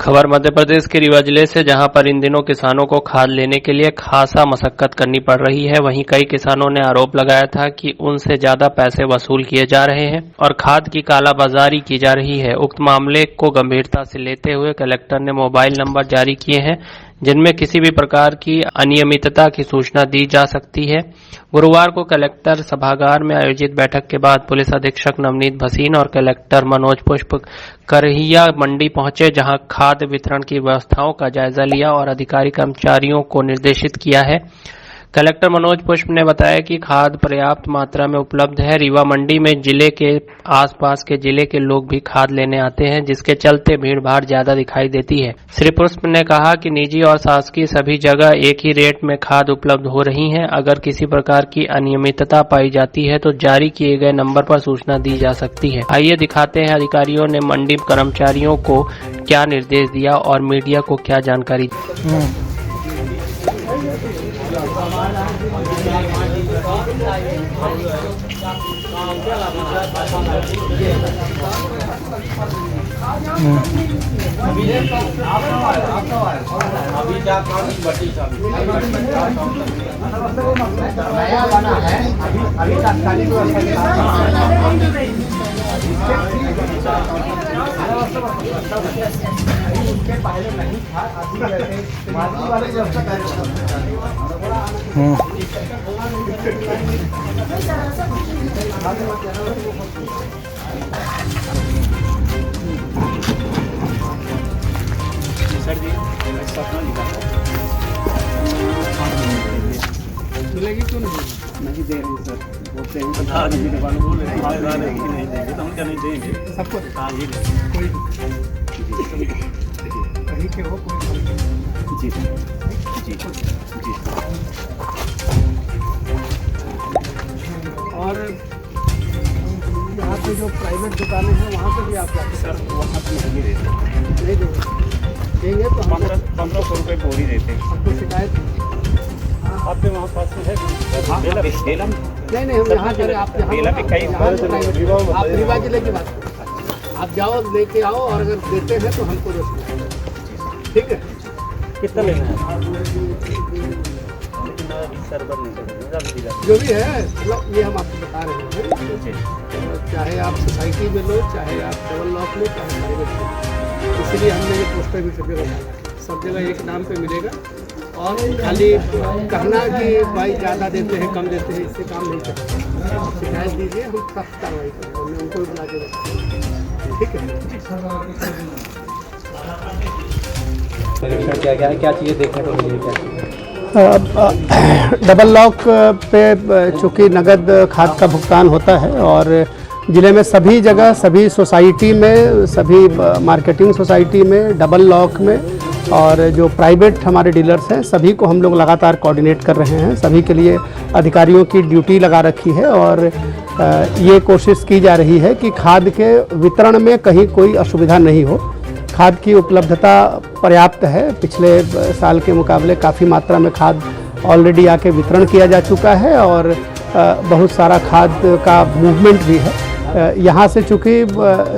खबर मध्य प्रदेश के रीवा जिले से, जहां पर इन दिनों किसानों को खाद लेने के लिए खासा मशक्कत करनी पड़ रही है। वहीं कई किसानों ने आरोप लगाया था कि उनसे ज्यादा पैसे वसूल किए जा रहे हैं और खाद की कालाबाजारी की जा रही है। उक्त मामले को गंभीरता से लेते हुए कलेक्टर ने मोबाइल नंबर जारी किए हैं जिनमें किसी भी प्रकार की अनियमितता की सूचना दी जा सकती है। गुरुवार को कलेक्टर सभागार में आयोजित बैठक के बाद पुलिस अधीक्षक नवनीत भसीन और कलेक्टर मनोज पुष्प करहिया मंडी पहुंचे, जहां खाद वितरण की व्यवस्थाओं का जायजा लिया और अधिकारी कर्मचारियों को निर्देशित किया है। कलेक्टर मनोज पुष्प ने बताया कि खाद पर्याप्त मात्रा में उपलब्ध है। रीवा मंडी में जिले के आसपास के जिले के लोग भी खाद लेने आते हैं, जिसके चलते भीड़ भाड़ ज्यादा दिखाई देती है। श्री पुष्प ने कहा कि निजी और शासकीय सभी जगह एक ही रेट में खाद उपलब्ध हो रही है। अगर किसी प्रकार की अनियमितता पाई जाती है तो जारी किए गए नंबर पर सूचना दी जा सकती है। आइए दिखाते हैं अधिकारियों ने मंडी कर्मचारियों को क्या निर्देश दिया और मीडिया को क्या जानकारी दी। नया बना है अभी तात्कालिक उसके पहले नहीं था, अभी मार्केट वाले व्यवस्था मिलेगी क्यों नहीं दे रही सर, बोलते हैं नहीं देंगे तो हम क्या नहीं देंगे सबको। हाँ ये कोई कहीं के हो कोई जी जी जी। और यहाँ पे जो प्राइवेट दुकानें हैं वहाँ पे भी आप जाते सर, वहाँ पे नहीं देते, नहीं देंगे तो 1500 रुपये बोरी देते हैं। आपको शिकायत आपके वहाँ पास में है? नहीं हम यहाँ करें, आप आप रीवा जिले की बात करें, आप जाओ लेके आओ और अगर देते हैं तो हमको रोक, ठीक है? कितना लेना है? जो भी है मतलब ये हम आपको बता रहे हैं, चाहे आप सोसाइटी में लो, चाहे आप डबल लॉक लो, चाहे प्राइवेट लो। इसलिए हमने ये पोस्टर भी सब जगह सब जगह एक नाम पे मिलेगा। और खाली कहना कि भाई ज़्यादा देते हैं कम देते हैं, इससे काम नहीं करते। शिकायत दीजिए, हम सख्त कार्रवाई करेंगे, हमने उनको भी बुला के रखेंगे, ठीक है? क्या चीज़ें देखने को मिलेगी? डबल लॉक पे चूँकि नगद खाद का भुगतान होता है और ज़िले में सभी जगह, सभी सोसाइटी में, सभी मार्केटिंग सोसाइटी में, डबल लॉक में और जो प्राइवेट हमारे डीलर्स हैं सभी को हम लोग लगातार कोऑर्डिनेट कर रहे हैं। सभी के लिए अधिकारियों की ड्यूटी लगा रखी है और ये कोशिश की जा रही है कि खाद के वितरण में कहीं कोई असुविधा नहीं हो। खाद की उपलब्धता पर्याप्त है, पिछले साल के मुकाबले काफ़ी मात्रा में खाद ऑलरेडी आके वितरण किया जा चुका है और बहुत सारा खाद का मूवमेंट भी है। यहाँ से चूँकि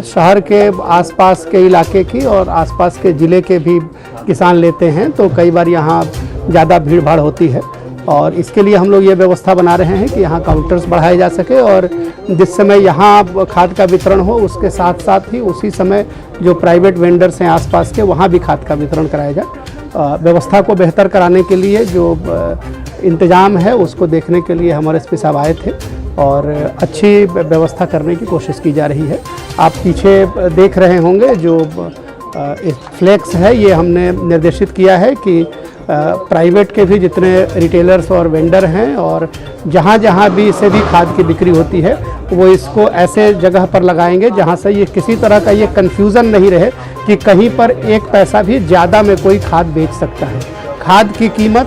शहर के आसपास के इलाके की और आसपास के ज़िले के भी किसान लेते हैं तो कई बार यहाँ ज़्यादा भीड़ भाड़ होती है और इसके लिए हम लोग ये व्यवस्था बना रहे हैं कि यहाँ काउंटर्स बढ़ाए जा सके और जिस समय यहाँ खाद का वितरण हो उसके साथ साथ ही उसी समय जो प्राइवेट वेंडर्स हैं आसपास के, वहाँ भी खाद का वितरण कराया जाए। व्यवस्था को बेहतर कराने के लिए जो इंतज़ाम है उसको देखने के लिए हमारे एसपी साहब आए थे और अच्छी व्यवस्था करने की कोशिश की जा रही है। आप पीछे देख रहे होंगे जो फ्लेक्स है, ये हमने निर्देशित किया है कि प्राइवेट के भी जितने रिटेलर्स और वेंडर हैं और जहाँ जहाँ भी इसे भी खाद की बिक्री होती है वो इसको ऐसे जगह पर लगाएंगे जहाँ से ये किसी तरह का ये कन्फ्यूज़न नहीं रहे कि कहीं पर एक पैसा भी ज़्यादा में कोई खाद बेच सकता है। खाद की कीमत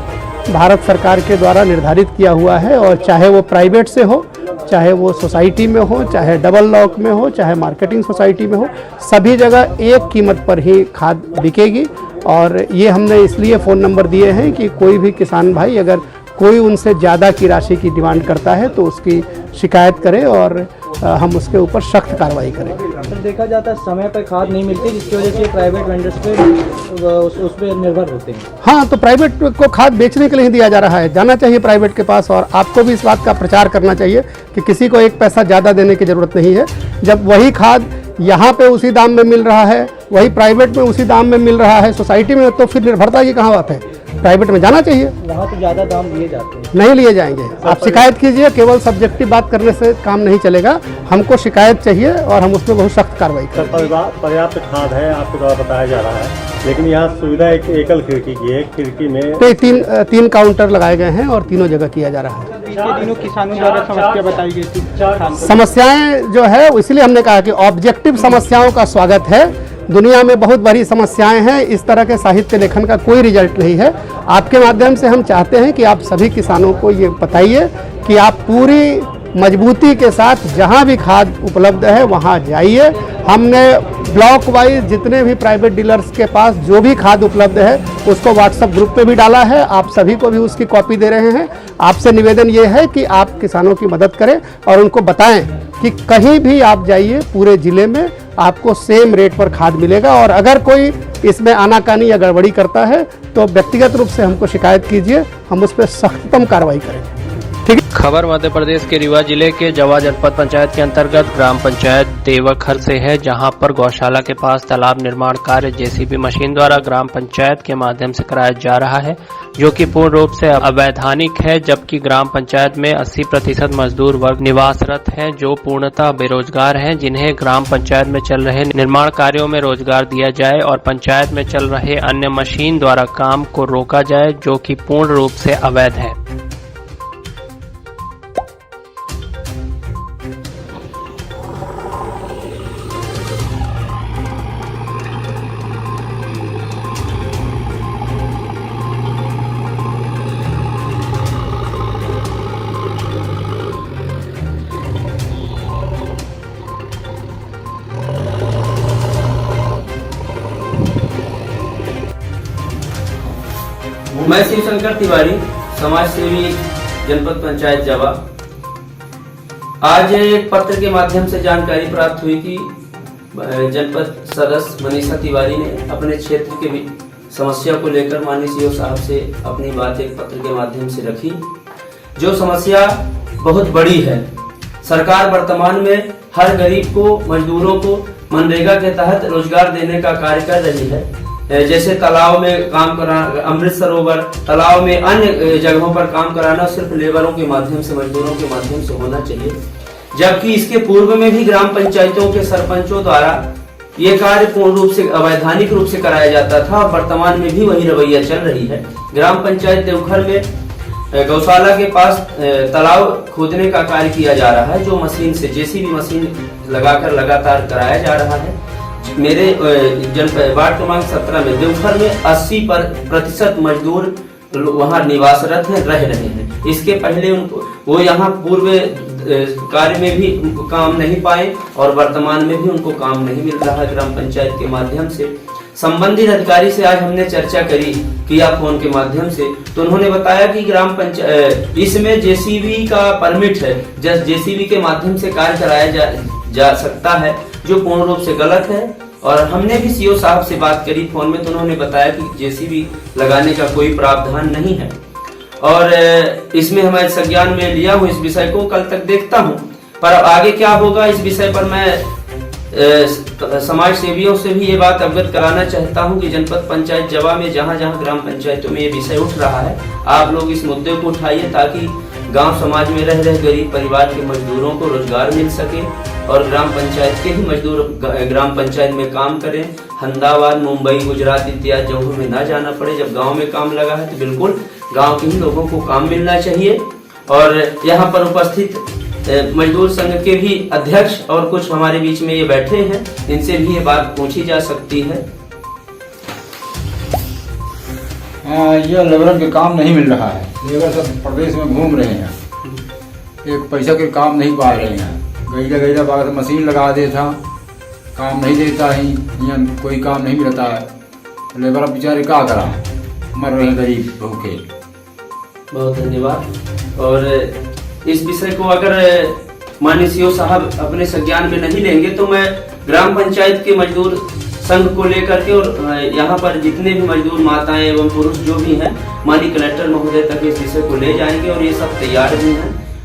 भारत सरकार के द्वारा निर्धारित किया हुआ है और चाहे वो प्राइवेट से हो, चाहे वो सोसाइटी में हो, चाहे डबल लॉक में हो, चाहे मार्केटिंग सोसाइटी में हो, सभी जगह एक कीमत पर ही खाद बिकेगी। और ये हमने इसलिए फ़ोन नंबर दिए हैं कि कोई भी किसान भाई अगर कोई उनसे ज़्यादा की राशि की डिमांड करता है तो उसकी शिकायत करें और हम उसके ऊपर सख्त कार्रवाई करेंगे। सर देखा जाता है समय पर खाद नहीं मिलती, जिसकी वजह से प्राइवेट वेंडर्स पे उस पर निर्भर होते हैं। हाँ, तो प्राइवेट को खाद बेचने के लिए ही दिया जा रहा है, जाना चाहिए प्राइवेट के पास। और आपको भी इस बात का प्रचार करना चाहिए कि किसी को एक पैसा ज़्यादा देने की ज़रूरत नहीं है। जब वही खाद यहाँ पे उसी दाम में मिल रहा है, वही प्राइवेट में उसी दाम में मिल रहा है सोसाइटी में, तो फिर निर्भरता की कहाँ बात है? प्राइवेट में जाना चाहिए। वहाँ तो ज़्यादा दाम लिए जाते हैं। नहीं लिए जाएंगे। आप शिकायत कीजिए, केवल सब्जेक्टिव बात करने से काम नहीं चलेगा। हमको शिकायत चाहिए और हम उसमें बहुत सख्त कार्रवाई करेंगे। पर्याप्त खाद है आपके द्वारा बताया जा रहा है, लेकिन यहाँ सुविधा एक एकल खिड़की की है। खिड़की में तो तीन काउंटर लगाए गए हैं और तीनों जगह किया जा रहा है। पिछले दिनों किसानों द्वारा समस्या बताई गई थी। समस्याएं जो है, इसलिए हमने कहा कि ऑब्जेक्टिव समस्याओं का स्वागत है। दुनिया में बहुत बड़ी समस्याएं हैं, इस तरह के साहित्य लेखन का कोई रिजल्ट नहीं है। आपके माध्यम से हम चाहते हैं कि आप सभी किसानों को ये बताइए कि आप पूरी मजबूती के साथ जहां भी खाद उपलब्ध है वहां जाइए। हमने ब्लॉक वाइज जितने भी प्राइवेट डीलर्स के पास जो भी खाद उपलब्ध है उसको व्हाट्सएप ग्रुप पे भी डाला है। आप सभी को भी उसकी कॉपी दे रहे हैं। आपसे निवेदन ये है कि आप किसानों की मदद करें और उनको बताएं कि कहीं भी आप जाइए पूरे ज़िले में आपको सेम रेट पर खाद मिलेगा। और अगर कोई इसमें आनाकानी या गड़बड़ी करता है तो व्यक्तिगत रूप से हमको शिकायत कीजिए, हम उस पर सख्ततम कार्रवाई करेंगे। ठीक है। खबर मध्य प्रदेश के रीवा जिले के जवा जनपद पंचायत के अंतर्गत ग्राम पंचायत देवखर से है, जहां पर गौशाला के पास तालाब निर्माण कार्य जेसीबी मशीन द्वारा ग्राम पंचायत के माध्यम से कराया जा रहा है, जो कि पूर्ण रूप से अवैधानिक है। जबकि ग्राम पंचायत में 80% मजदूर वर्ग निवासरत हैं, जो पूर्णतः बेरोजगार हैं, जिन्हें ग्राम पंचायत में चल रहे निर्माण कार्यों में रोजगार दिया जाए और पंचायत में चल रहे अन्य मशीन द्वारा काम को रोका जाए, जो कि पूर्ण रूप से अवैध है। मैं शिवशंकर तिवारी, समाज सेवी, जनपद पंचायत जवा। आज एक पत्र के माध्यम से जानकारी प्राप्त हुई कि जनपद सदस्य मनीषा तिवारी ने अपने क्षेत्र के भी समस्या को लेकर माननीय सीओ साहब से अपनी बात एक पत्र के माध्यम से रखी, जो समस्या बहुत बड़ी है। सरकार वर्तमान में हर गरीब को, मजदूरों को मनरेगा के तहत रोजगार देने का कार्य कर रही है। जैसे तालाब में काम कराना, अमृत सरोवर तालाब में, अन्य जगहों पर काम कराना सिर्फ लेबरों के माध्यम से, मजदूरों के माध्यम से होना चाहिए। जबकि इसके पूर्व में भी ग्राम पंचायतों के सरपंचों द्वारा ये कार्य पूर्ण रूप से अवैधानिक रूप से कराया जाता था। वर्तमान में भी वही रवैया चल रही है। ग्राम पंचायत देवखर में गौशाला के पास तालाब खोदने का कार्य किया जा रहा है, जो मशीन से, जेसीबी मशीन लगाकर लगातार कराया जा रहा है। मेरे जनपद वार्ड क्रमांक 17 में देवघर में 80% मजदूर वहां निवासरत हैं, रह रहे हैं। इसके पहले उनको वो यहाँ पूर्व कार्य में भी उनको काम नहीं पाए और वर्तमान में भी उनको काम नहीं मिल रहा है ग्राम पंचायत के माध्यम से। संबंधित अधिकारी से आज हमने चर्चा किया फोन के माध्यम से, तो उन्होंने बताया कि ग्राम पंचायत इसमें जेसीबी का परमिट है, जस्ट जेसीबी के माध्यम से कार्य कराया जा सकता है, जो पूर्ण रूप से गलत है। और हमने भी सीओ साहब से बात करी फोन में, तो उन्होंने बताया कि जेसीबी लगाने का कोई प्रावधान नहीं है और इसमें हमारे संज्ञान में लिया हूँ। इस विषय को कल तक देखता हूँ, पर आगे क्या होगा इस विषय पर मैं समाज सेवियों से भी ये बात अवगत कराना चाहता हूँ कि जनपद पंचायत जवा में जहाँ जहाँ ग्राम पंचायतों में ये विषय उठ रहा है, आप लोग इस मुद्दे को उठाइए, ताकि गांव समाज में रह रहे गरीब परिवार के मजदूरों को रोजगार मिल सके और ग्राम पंचायत के ही मजदूर ग्राम पंचायत में काम करें। अहमदाबाद, मुंबई, गुजरात इत्यादि जगहों में ना जाना पड़े। जब गांव में काम लगा है तो बिल्कुल गांव के ही लोगों को काम मिलना चाहिए। और यहाँ पर उपस्थित मजदूर संघ के भी अध्यक्ष और कुछ हमारे बीच में ये बैठे हैं, इनसे भी ये बात पूछी जा सकती है। यह लेबर के काम नहीं मिल रहा है। लेबर सब प्रदेश में घूम रहे हैं, एक पैसा के काम नहीं पा रहे हैं। गैला बाग मशीन लगा देता, काम नहीं देता ही, यहाँ कोई काम नहीं मिलता है। लेबर बेचारे क्या करा, मर रहे हैं गरीब भूखे। बहुत धन्यवाद। और इस विषय को अगर माननीय सीओ साहब अपने संज्ञान में नहीं लेंगे तो मैं ग्राम पंचायत के मजदूर संघ को लेकर के और यहाँ पर जितने भी मजदूर माताएं एवं पुरुष जो भी हैं माननीय कलेक्टर महोदय तक इस विषय को ले जाएंगे और ये सब तैयार भी हैं।